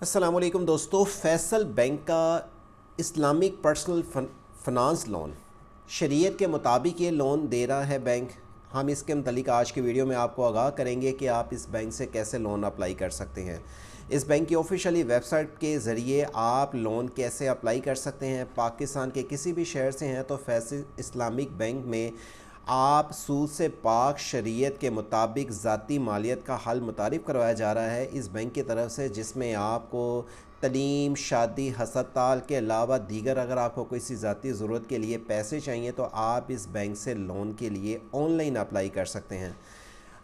अस्सलामुअलैकुम दोस्तों, फैसल बैंक का इस्लामिक पर्सनल फ़ाइनेंस लोन शरीयत के मुताबिक ये लोन दे रहा है बैंक। हम इसके मतलब आज की वीडियो में आपको आगाह करेंगे कि आप इस बैंक से कैसे लोन अप्लाई कर सकते हैं। इस बैंक की ऑफिशियली वेबसाइट के ज़रिए आप लोन कैसे अप्लाई कर सकते हैं। पाकिस्तान के किसी भी शहर से हैं तो फैसल इस्लामिक बैंक में आप सूद से पाक शरीयत के मुताबिक ज़ाती मालियत का हल मुतारिफ़ करवाया जा रहा है इस बैंक की तरफ से, जिसमें आपको तलीम, शादी, हस्पताल के अलावा दीगर अगर आपको किसी ज़ाती ज़रूरत के लिए पैसे चाहिए तो आप इस बैंक से लोन के लिए ऑनलाइन अप्लाई कर सकते हैं।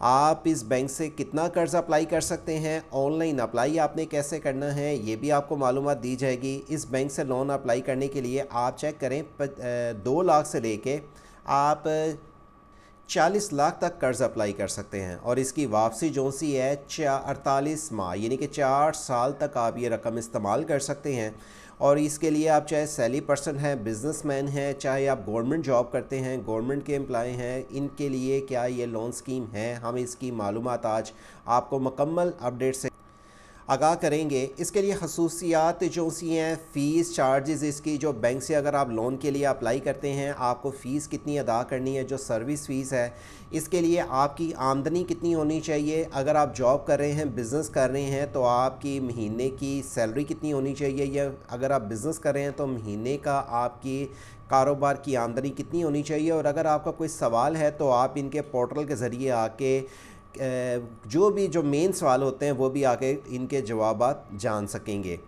आप इस बैंक से कितना कर्ज़ अप्लाई कर सकते हैं, ऑनलाइन अप्लाई आपने कैसे करना है, ये भी आपको मालूमात दी जाएगी। इस बैंक से लोन अप्लाई करने के लिए आप चेक करें 2 लाख से लेके आप 40 लाख तक कर्ज़ अप्लाई कर सकते हैं और इसकी वापसी जो सी है 48 माह यानी कि 4 साल तक आप ये रकम इस्तेमाल कर सकते हैं। और इसके लिए आप चाहे सैलरी पर्सन हैं, बिजनेसमैन हैं, चाहे आप गवर्नमेंट जॉब करते हैं, गवर्नमेंट के एम्प्लॉय हैं, इनके लिए क्या ये लोन स्कीम है, हम इसकी मालूमात आज आपको मुकम्मल अपडेट से आगाह करेंगे। इसके लिए खसूसियात जो सी हैं, फ़ीस चार्जेस इसकी, जो बैंक से अगर आप लोन के लिए अप्लाई करते हैं आपको फ़ीस कितनी अदा करनी है, जो सर्विस फ़ीस है, इसके लिए आपकी आमदनी कितनी होनी चाहिए, अगर आप जॉब कर रहे हैं, बिज़नेस कर रहे हैं तो आपकी महीने की सैलरी कितनी होनी चाहिए, या अगर आप बिज़नेस कर रहे हैं तो महीने का आपकी कारोबार की आमदनी कितनी होनी चाहिए। और अगर आपका कोई सवाल है तो आप इनके पोर्टल के ज़रिए आके जो मेन सवाल होते हैं वो भी आके इनके जवाबात जान सकेंगे।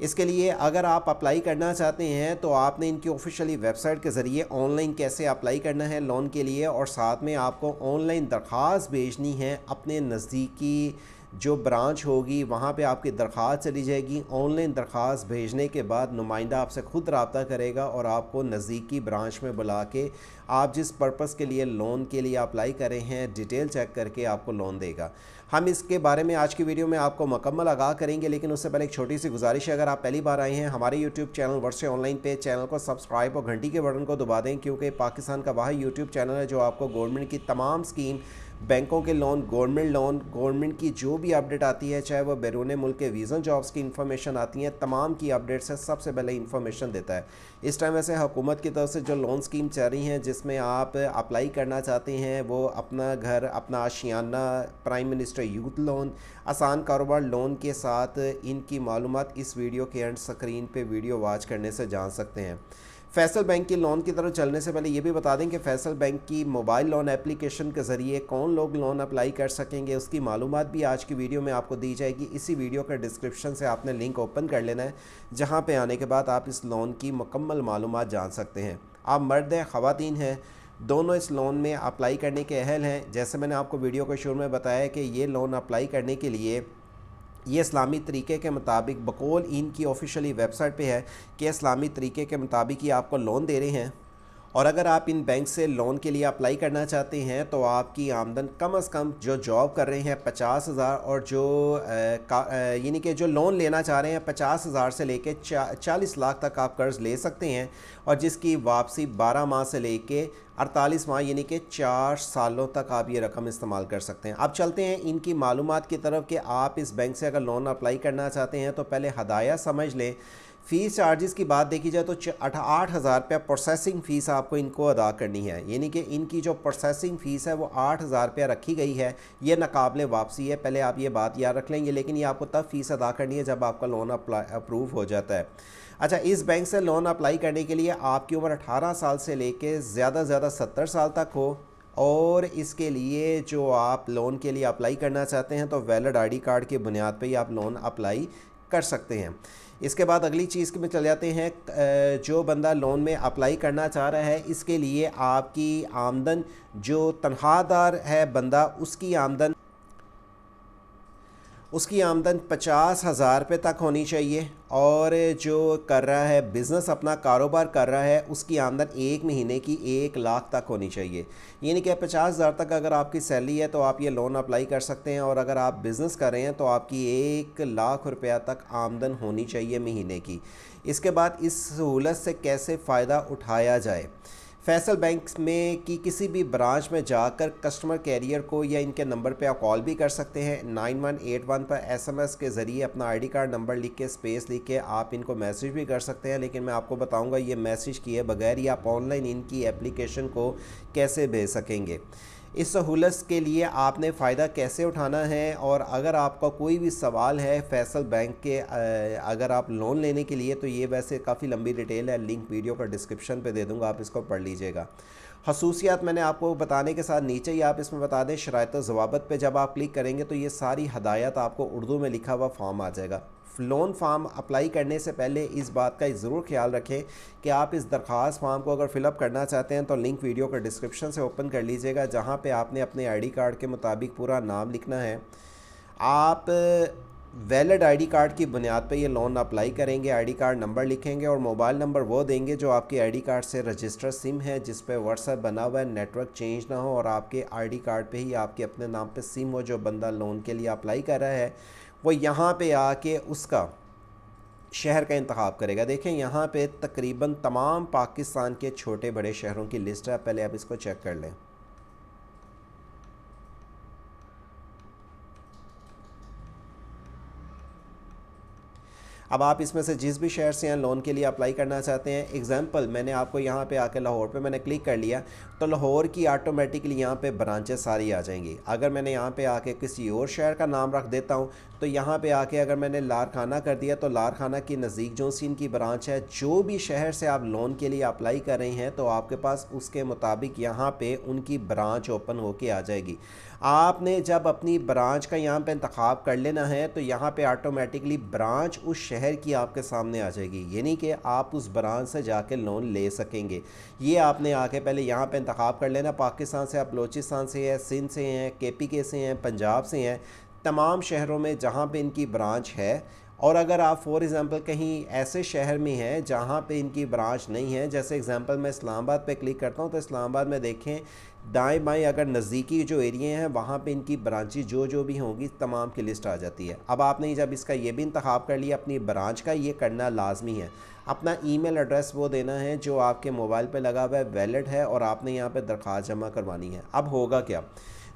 इसके लिए अगर आप अप्लाई करना चाहते हैं तो आपने इनकी ऑफिशियली वेबसाइट के ज़रिए ऑनलाइन कैसे अप्लाई करना है लोन के लिए, और साथ में आपको ऑनलाइन दरख्वास्त भेजनी है अपने नज़दीकी जो ब्रांच होगी वहाँ पे आपकी दरख्वास्त चली जाएगी। ऑनलाइन दरख्वास्त भेजने के बाद नुमाइंदा आपसे ख़ुद रब्ता करेगा और आपको नज़दीकी ब्रांच में बुला के आप जिस पर्पज़ के लिए लोन के लिए अप्लाई कर रहे हैं डिटेल चेक करके आपको लोन देगा। हम इसके बारे में आज की वीडियो में आपको मुकम्मल आगाह करेंगे, लेकिन उससे पहले एक छोटी सी गुजारिश है, अगर आप पहली बार आए हैं हमारे यूट्यूब चैनल वर्ष से ऑनलाइन पे, चैनल को सब्सक्राइब और घंटी के बटन को दबा दें, क्योंकि पाकिस्तान का वह यूट्यूब चैनल है जो आपको गवर्नमेंट की तमाम स्कीम, बैंकों के लोन, गवर्नमेंट की जो भी अपडेट आती है, चाहे वो बैरून मुल्क के वीज़ा जॉब्स की इन्फॉर्मेशन आती हैं, तमाम की अपडेट से सबसे पहले इन्फॉर्मेशन देता है। इस टाइम वैसे हुकूमत की तरफ से जो लोन स्कीम चल रही हैं जिसमें आप अप्लाई करना चाहते हैं, वो अपना घर, अपना आशियाना, प्राइम मिनिस्टर यूथ लोन, आसान कारोबार लोन के साथ इनकी मालूमात इस वीडियो के एंड स्क्रीन पे वीडियो वॉच करने से जान सकते हैं। फैसल बैंक की लोन की तरफ चलने से पहले ये भी बता दें कि फैसल बैंक की मोबाइल लोन एप्लीकेशन के ज़रिए कौन लोग लोन अप्लाई कर सकेंगे, उसकी मालूमात भी आज की वीडियो में आपको दी जाएगी। इसी वीडियो के डिस्क्रिप्शन से आपने लिंक ओपन कर लेना है, जहां पे आने के बाद आप इस लोन की मुकम्मल मालूमात जान सकते हैं। आप मर्द हैं, ख़वातीन हैं, दोनों इस लोन में अप्लाई करने के अहल हैं। जैसे मैंने आपको वीडियो के शुरू में बताया कि ये लोन अप्लाई करने के लिए ये इस्लामी तरीके के मुताबिक बकौल इनकी ऑफिशियली वेबसाइट पे है कि इस्लामी तरीके के मुताबिक ही आपको लोन दे रहे हैं। और अगर आप इन बैंक से लोन के लिए अप्लाई करना चाहते हैं तो आपकी आमदन कम से कम, जो जॉब कर रहे हैं 50,000 और जो यानी कि जो लोन लेना चाह रहे हैं 50,000 से लेके 40 लाख तक आप कर्ज़ ले सकते हैं, और जिसकी वापसी 12 माह से लेके 48 माह यानी कि 4 सालों तक आप ये रकम इस्तेमाल कर सकते हैं। अब चलते हैं इनकी मालूमात की तरफ कि आप इस बैंक से अगर लोन अप्लाई करना चाहते हैं तो पहले हदाया समझ लें। फ़ीस चार्जेस की बात देखी जाए तो 8,000 रुपया प्रोसेसिंग फ़ीस आपको इनको अदा करनी है, यानी कि इनकी जो प्रोसेसिंग फ़ीस है वो 8,000 रुपया रखी गई है। ये नाकाबिले वापसी है, पहले आप ये बात याद रख लेंगे, लेकिन ये आपको तब फ़ीस अदा करनी है जब आपका लोन अप्रूव हो जाता है। अच्छा, इस बैंक से लोन अप्लाई करने के लिए आपकी उम्र 18 साल से लेके ज़्यादा से ज़्यादा 70 साल तक हो, और इसके लिए जो आप लोन के लिए अप्लाई करना चाहते हैं तो वैलिड आईडी कार्ड की बुनियाद पे ही आप लोन अप्लाई कर सकते हैं। इसके बाद अगली चीज़ में चले जाते हैं, जो बंदा लोन में अप्लाई करना चाह रहा है इसके लिए आपकी आमदन, जो तनख्वाहदार है बंदा, उसकी आमदन 50,000 रुपये तक होनी चाहिए, और जो कर रहा है बिज़नेस, अपना कारोबार कर रहा है, उसकी आमदन एक महीने की 1 लाख तक होनी चाहिए। यानी कि 50,000 तक अगर आपकी सैलरी है तो आप ये लोन अप्लाई कर सकते हैं, और अगर आप बिज़नेस कर रहे हैं तो आपकी 1 लाख रुपया तक आमदन होनी चाहिए महीने की। इसके बाद इस सहूलत से कैसे फ़ायदा उठाया जाए। फैसल बैंक में कि किसी भी ब्रांच में जाकर कस्टमर कैरियर को या इनके नंबर पे आप कॉल भी कर सकते हैं। 9181 पर एसएमएस के ज़रिए अपना आईडी कार्ड नंबर लिख के स्पेस लिख के आप इनको मैसेज भी कर सकते हैं, लेकिन मैं आपको बताऊंगा ये मैसेज किए बगैर ही आप ऑनलाइन इनकी एप्लीकेशन को कैसे भेज सकेंगे। इस सहूलत के लिए आपने फ़ायदा कैसे उठाना है, और अगर आपका कोई भी सवाल है फैसल बैंक के अगर आप लोन लेने के लिए, तो ये वैसे काफ़ी लंबी डिटेल है, लिंक वीडियो का डिस्क्रिप्शन पे दे दूंगा, आप इसको पढ़ लीजिएगा। खसूसियात मैंने आपको बताने के साथ नीचे ही आप इसमें बता दें, शराइत व ज़वाबित पे जब आप क्लिक करेंगे तो ये सारी हदायत आपको उर्दू में लिखा हुआ फॉर्म आ जाएगा। लोन फार्म अप्लाई करने से पहले इस बात का ज़रूर ख्याल रखें कि आप इस दरख्वास्त फार्म को अगर फ़िलअप करना चाहते हैं तो लिंक वीडियो का डिस्क्रिप्शन से ओपन कर लीजिएगा, जहां पे आपने अपने आईडी कार्ड के मुताबिक पूरा नाम लिखना है। आप वैलिड आईडी कार्ड की बुनियाद पे ये लोन अप्लाई करेंगे, आईडी कार्ड नंबर लिखेंगे और मोबाइल नंबर वो देंगे जो आपके आईडी कार्ड से रजिस्टर सिम है, जिस पे व्हाट्सएप बना हुआ है, नेटवर्क चेंज ना हो, और आपके आईडी कार्ड पे ही आपके अपने नाम पे सिम हो जो बंदा लोन के लिए अप्लाई कर रहा है, वो यहाँ पे आके उसका शहर का इंतखाब करेगा। देखें यहाँ पे तकरीबन तमाम पाकिस्तान के छोटे बड़े शहरों की लिस्ट है, पहले आप इसको चेक कर लें। अब आप इसमें से जिस भी शहर से हैं लोन के लिए अप्लाई करना चाहते हैं, एग्जांपल मैंने आपको यहाँ पे आके लाहौर पे मैंने क्लिक कर लिया तो लाहौर की ऑटोमेटिकली यहाँ पे ब्रांचेस सारी आ जाएंगी। अगर मैंने यहाँ पे आके किसी और शहर का नाम रख देता हूँ तो यहाँ पे आके अगर मैंने लारखाना कर दिया तो लारखाना के नज़दीक जो सी इनकी ब्रांच है, जो भी शहर से आप लोन के लिए अप्लाई कर रहे हैं तो आपके पास उसके मुताबिक यहाँ पे उनकी ब्रांच ओपन होके आ जाएगी। आपने जब अपनी ब्रांच का यहाँ पे इंतखाब कर लेना है तो यहाँ पे ऑटोमेटिकली ब्रांच उस शहर की आपके सामने आ जाएगी, यानी कि आप उस ब्रांच से जाके लोन ले सकेंगे। ये आपने आके पहले यहाँ पे इंतखाब कर लेना। पाकिस्तान से आप बलोचिस्तान से हैं, सिंध से हैं, KPK से हैं, पंजाब से हैं, तमाम शहरों में जहाँ पे इनकी ब्रांच है। और अगर आप फॉर एग्ज़ाम्पल कहीं ऐसे शहर में हैं जहाँ पे इनकी ब्रांच नहीं है, जैसे एग्ज़ाम्पल मैं इस्लामाबाद पे क्लिक करता हूँ तो इस्लामाबाद में देखें दाएं बाएं अगर नज़दीकी जो एरिया हैं वहाँ पे इनकी ब्रांचेज जो भी होंगी तमाम की लिस्ट आ जाती है। अब आपने जब इसका ये भी इंतखाब कर लिया, अपनी ब्रांच का ये करना लाजमी है। अपना ईमेल एड्रेस वो देना है जो आपके मोबाइल पे लगा हुआ है, वैलिड है, और आपने यहाँ पे दरख्वास्त जमा करवानी है। अब होगा क्या,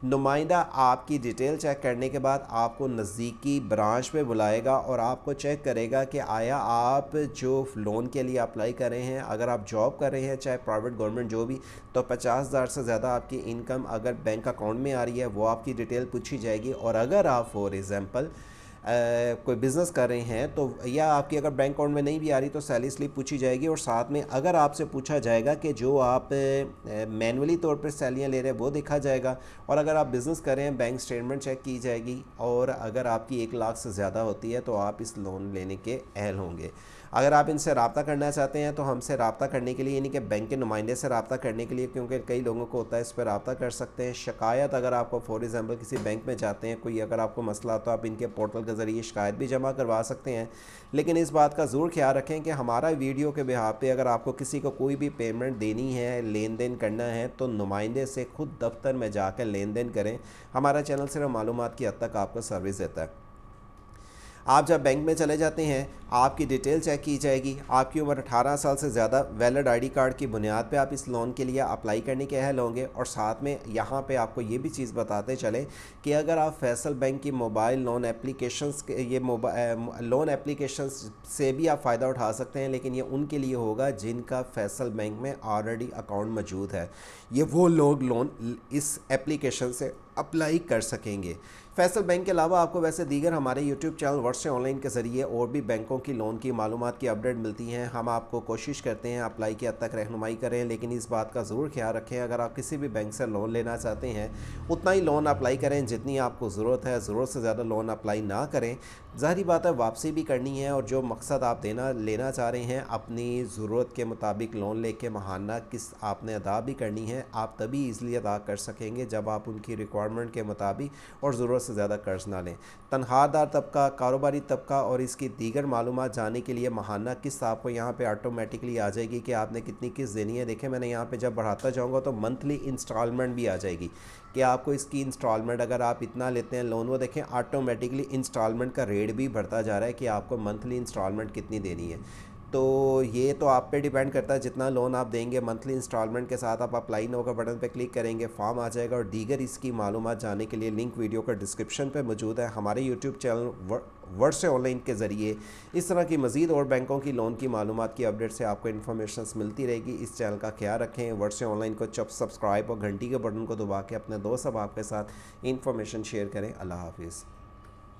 नुमाइंदा आपकी डिटेल चेक करने के बाद आपको नज़दीकी ब्रांच पे बुलाएगा और आपको चेक करेगा कि आया आप जो लोन के लिए अप्लाई कर रहे हैं, अगर आप जॉब कर रहे हैं चाहे प्राइवेट गवर्नमेंट जो भी, तो 50,000 से ज़्यादा आपकी इनकम अगर बैंक अकाउंट में आ रही है वो आपकी डिटेल पूछी जाएगी। और अगर आप फॉर एग्ज़ाम्पल कोई बिज़नेस कर रहे हैं तो, या आपकी अगर बैंक अकाउंट में नहीं भी आ रही तो सैलरी स्लिप पूछी जाएगी। और साथ में अगर आपसे पूछा जाएगा कि जो आप मैनुअली तौर पर सैलरियाँ ले रहे हैं वो देखा जाएगा, और अगर आप बिज़नेस कर रहे हैं बैंक स्टेटमेंट चेक की जाएगी, और अगर आपकी 1 लाख से ज़्यादा होती है तो आप इस लोन लेने के अहल होंगे। अगर आप इनसे रब्ता करना चाहते हैं तो हमसे रब्ता करने के लिए, यानी कि बैंक के नुमाइंदे से रब्ता करने के लिए, क्योंकि कई लोगों को होता है, इस पर रब्ता कर सकते हैं। शिकायत अगर आपको फॉर एग्ज़ाम्पल किसी बैंक में जाते हैं, कोई अगर आपको मसला हो तो आप इनके पोर्टल के ज़रिए शिकायत भी जमा करवा सकते हैं। लेकिन इस बात का ज़रूर ख्याल रखें कि हमारा वीडियो के बिहाफ पे अगर आपको किसी को कोई भी पेमेंट देनी है, लेन देन करना है, तो नुमाइंदे से खुद दफ्तर में जाकर लेन देन करें। हमारा चैनल सिर्फ मालूमात की हद तक आपको सर्विस देता है। आप जब बैंक में चले जाते हैं आपकी डिटेल चेक की जाएगी, आपकी उम्र 18 साल से ज़्यादा, वैलिड आईडी कार्ड की बुनियाद पे आप इस लोन के लिए अप्लाई करने के अहल होंगे। और साथ में यहाँ पे आपको ये भी चीज़ बताते चलें कि अगर आप फैसल बैंक की मोबाइल लोन एप्लीकेशंस ये लोन एप्लीकेशंस से भी आप फ़ायदा उठा सकते हैं, लेकिन ये उनके लिए होगा जिनका फैसल बैंक में ऑलरेडी अकाउंट मौजूद है। ये वो लोग लोन इस एप्लीकेशन से अप्लाई कर सकेंगे। फैसल बैंक के अलावा आपको वैसे दीगर हमारे यूट्यूब चैनल वर्ष से ऑनलाइन के ज़रिए और भी बैंकों की लोन की मालूमात की अपडेट मिलती हैं। हम आपको कोशिश करते हैं अप्लाई की हद तक रहनुमाई करें, लेकिन इस बात का ज़रूर ख्याल रखें अगर आप किसी भी बैंक से लोन लेना चाहते हैं उतना ही लोन अप्लाई करें जितनी आपको ज़रूरत है। ज़रूरत से ज़्यादा लोन अप्लाई ना करें। ज़ाहिर बात है वापसी भी करनी है, और जो मकसद आप लेना चाह रहे हैं अपनी ज़रूरत के मुताबिक लोन लेके महाना किस्त आपने अदा भी करनी है। आप तभी ईज़िली अदा कर सकेंगे जब आप उनकी रिक्वायरमेंट के मुताबिक और ज़रूरत से ज़्यादा कर्ज ना लें। तनख्वाहदार तबका, कारोबारी तबका और इसकी दीगर मालूमात जानने के लिए महाना किस्त आपको यहाँ पे ऑटोमेटिकली आ जाएगी कि आपने कितनी किस्त देनी है। देखें मैंने यहाँ पे जब बढ़ाता जाऊँगा तो मंथली इंस्टॉलमेंट भी आ जाएगी कि आपको इसकी इंस्टॉलमेंट अगर आप इतना लेते हैं लोन, वो देखें ऑटोमेटिकली इंस्टॉलमेंट का रेट भी बढ़ता जा रहा है कि आपको मंथली इंस्टॉलमेंट कितनी देनी है। तो ये तो आप पे डिपेंड करता है जितना लोन आप देंगे। मंथली इंस्टॉलमेंट के साथ आप अप्लाई नाउ का बटन पे क्लिक करेंगे, फॉर्म आ जाएगा। और दीगर इसकी मालूमात जानने के लिए लिंक वीडियो का डिस्क्रिप्शन पे मौजूद है। हमारे यूट्यूब चैनल वर्ड से ऑनलाइन के ज़रिए इस तरह की मज़ीद और बैंकों की लोन की मालूमात की अपडेट से आपको इन्फॉर्मेशन मिलती रहेगी। इस चैनल का ख्याल रखें। वर्ड से ऑनलाइन को सब्सक्राइब और घंटी के बटन को दबा के अपने दोस्त अब आपके साथ इन्फॉर्मेशन शेयर करें। अल्लाह हाफिज़।